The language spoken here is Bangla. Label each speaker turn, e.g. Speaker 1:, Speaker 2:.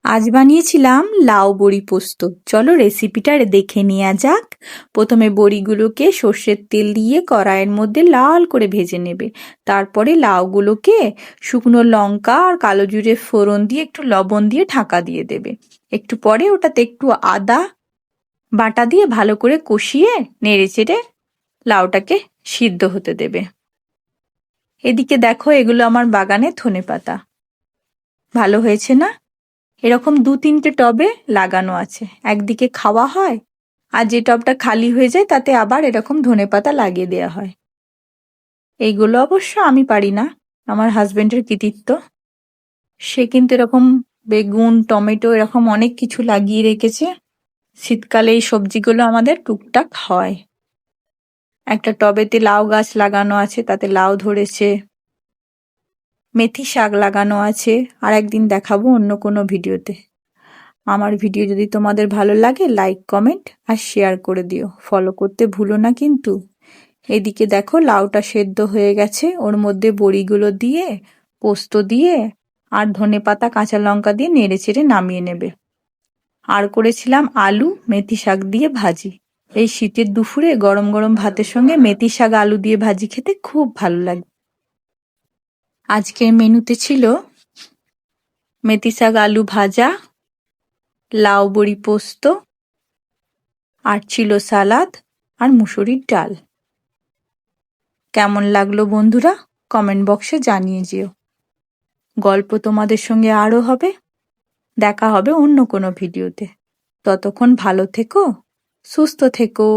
Speaker 1: আজ বানিয়েছিলাম লাউ বড়ি পোস্ত। চলো রেসিপিটা দেখে নেওয়া যাক। প্রথমে বড়িগুলোকে সর্ষের তেল দিয়ে কড়াইয়ের মধ্যে লাল করে ভেজে নেবে। তারপরে লাউগুলোকে শুকনো লঙ্কা আর কালো জিরে ফোড়ন দিয়ে একটু লবণ দিয়ে ঢাকা দিয়ে দেবে। একটু পরে ওটাতে একটু আদা বাটা দিয়ে ভালো করে কষিয়ে নেড়ে চেড়ে লাউটাকে সিদ্ধ হতে দেবে। এদিকে দেখো, এগুলো আমার বাগানে ধনেপাতা। ভালো হয়েছে না? এরকম 2-3টে টবে লাগানো আছে, একদিকে খাওয়া হয় আর যে টবটা খালি হয়ে যায় তাতে আবার এরকম ধনেপাতা লাগিয়ে দেওয়া হয়। এইগুলো অবশ্য আমি পারি না, আমার হাজবেন্ডের কৃতিত্ব। সে কিন্তু এরকম বেগুন টমেটো এরকম অনেক কিছু লাগিয়ে রেখেছে। শীতকালে এই সবজিগুলো আমাদের টুকটাক হয়। একটা টবেতে লাউ গাছ লাগানো আছে, তাতে লাউ ধরেছে। মেথি শাক লাগানো আছে, আর একদিন দেখাবো অন্য কোনো ভিডিওতে। আমার ভিডিও যদি তোমাদের ভালো লাগে লাইক কমেন্ট আর শেয়ার করে দিও, ফলো করতে ভুলো না কিন্তু। এদিকে দেখো লাউটা সেদ্ধ হয়ে গেছে, ওর মধ্যে বড়িগুলো দিয়ে পোস্ত দিয়ে আর ধনেপাতা কাঁচা লঙ্কা দিয়ে নেড়ে চেড়ে নামিয়ে নেবে। আর করেছিলাম আলু মেথি শাক দিয়ে ভাজি। এই শীতের দুপুরে গরম গরম ভাতের সঙ্গে মেথি শাক আলু দিয়ে ভাজি খেতে খুব ভালো লাগে। আজকের মেনুতে ছিল মেথি শাক আলু ভাজা, লাউ বড়ি পোস্ত, আর ছিল সালাদ আর মুসুরির ডাল। কেমন লাগলো বন্ধুরা, কমেন্ট বক্সে জানিয়ে যেও। গল্প তোমাদের সঙ্গে আরও হবে। দেখা হবে অন্য কোনো ভিডিওতে। ততক্ষণ ভালো থেকো, সুস্থ থেকো।